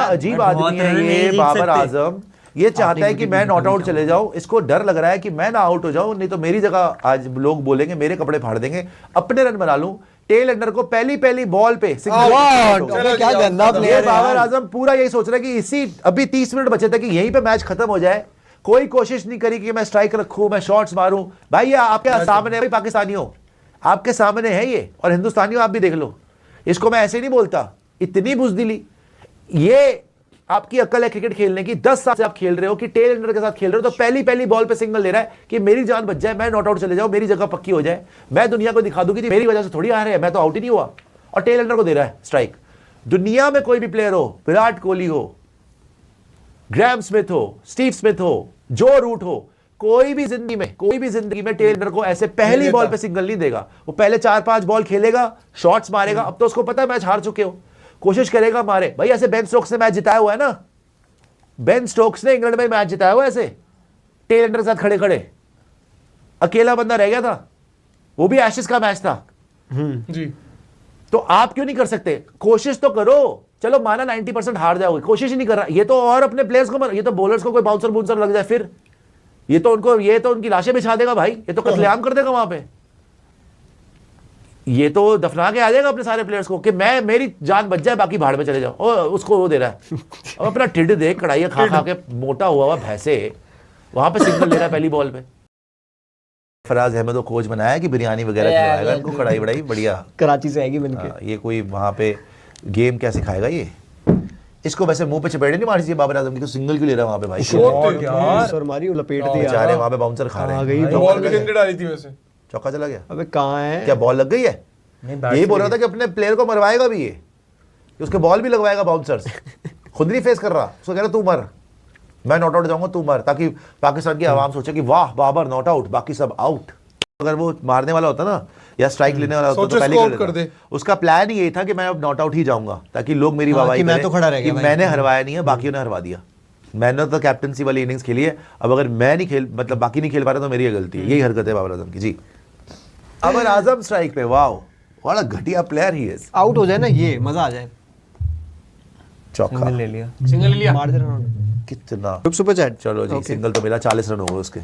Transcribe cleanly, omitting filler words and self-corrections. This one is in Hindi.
अजीब आदमी है ये बाबर आजम। ये चाहता है कि मैं नॉट आउट चले जाऊं, इसको डर लग रहा है कि मैं ना आउट हो जाऊं, नहीं तो मेरी जगह आज लोग बोलेंगे, मेरे कपड़े फाड़ देंगे, अपने रन बना लूं। टेल एंडर को पहली बॉल पे क्या गंदा प्लेयर है। बाबर आजम पूरा यही सोच रहा है कि इसी अभी 30 मिनट बचे थे कि यहीं पे मैच खत्म हो जाए। कोई कोशिश नहीं करी कि मैं स्ट्राइक रखूं, मैं शॉट्स मारूं। भाई ये आपके सामने है, पाकिस्तानियों आपके सामने है ये, और हिंदुस्तानियों आप भी देख लो। इसको मैं ऐसे नहीं बोलता, इतनी बुजदिली। ये आपकी अक्ल है क्रिकेट खेलने की। 10 साल से आप खेल रहे हो कि टेल एंडर के साथ खेल रहे हो, तो पहली बॉल पे सिग्नल ले रहा है कि मेरी जान बच जाए, मैं नॉट आउट चले जाऊं, मेरी जगह पक्की हो जाए, मैं दुनिया को दिखा दूं कि मेरी वजह से थोड़ी आ रहे हैं, मैं तो आउट ही नहीं हुआ। और टेल एंडर को दे रहा है स्ट्राइक। दुनिया में कोई भी प्लेयर हो, विराट कोहली हो, ग्रैम स्मिथ हो, स्टीव स्मिथ हो, जो रूट हो, कोई भी जिंदगी में टेल एंडर को ऐसे पहली बॉल पे सिग्नल नहीं देगा। वो पहले 4-5 बॉल खेलेगा, शॉट्स मारेगा। अब तो उसको पता है मैच हार चुके हो, कोशिश करेगा मारे। भाई ऐसे बेन स्टोक्स ने मैच जिताया हुआ है ना, बेन स्टोक्स ने इंग्लैंड में मैच जिताया हुआ है ऐसे, टेल एंडर के साथ खड़े खड़े। अकेला बंदा रह गया था, वो भी एशेस का मैच था जी। तो आप क्यों नहीं कर सकते? कोशिश तो करो। चलो माना 90% हार जाओगे, कोशिश ही नहीं कर रहा ये तो। और अपने प्लेयर्स को ये तो बॉलर्स को कोई बाउंसर बूंसर लग जाए फिर ये तो उनकी लाशें बिछा देगा भाई, ये तो कत्लेआम कर देगा वहां पे। ये तो दफना के आ जाएगा अपने सारे प्लेयर्स को कि मैं मेरी जान बच जाए, बाकी भाड़ में चले जाओ। उसको वो दे रहा है अब अपना टिड देख, कढ़ाई खा के मोटा हुआ भैंसे, वहां पे सिग्नल ले रहा है पहली बॉल पे। फराज अहमद को कोच बनाया कि बिरयानी वगैरह खिलाएगा इनको, कढ़ाई बड़ाई बढ़िया कराची से आएगी बनके। ये कोई वहां पे गेम क्या सिखाएगा ये? इसको वैसे मुंह पे चपेटे नहीं मारनी चाहिए बाबर आजम की, तो सिंगल क्यों ले रहा है वहां पे भाई? सर मारी लपेट दिया बेचारे वहां पे बाउंसर खा रहे हैं। बॉल भी गंदी डाली थी वैसे, चौका चला गया। अबे कहां है? क्या बॉल लग गई है? यही बोल रहा था कि अपने प्लेयर को मरवाएगा भी ये, कि उसके बॉल भी लगवाएगा बाउंसर्स। खुद नहीं फेस कर रहा, उसको कह रहा तू मर, मैं नॉट आउट जाऊंगा, तू मर, ताकि पाकिस्तान की आवाम सोचे कि वाह बाबर नॉट आउट, बाकी सब आउट। अगर वो मारने वाला होता ना या स्ट्राइक लेने वाला होता तो पहले कर दे। उसका प्लान यही था कि मैं अब नॉट आउट ही जाऊंगा, ताकि लोग मेरी वाहवाही करें तो खड़ा रह गया कि मैंने हरवाया नहीं है, बाकियों ने हरवा दिया। मैंने तो कैप्टनसी वाली इनिंग्स खेली है, अब अगर मैं नहीं खेल मतलब बाकी नहीं खेल पा रहा तो मेरी गलती है। यही हरकत है बाबर आजम की। जी बाबर आजम स्ट्राइक पे, वाह बड़ा घटिया प्लेयर ही है। आउट हो जाए ना ये मजा आ जाए। चौका ले लिया, सिंगल ले लिया, मार दे रहा हूं कितना सुपर चैट। चलो जी, सिंगल तो मिला, 40 रन हो गए उसके।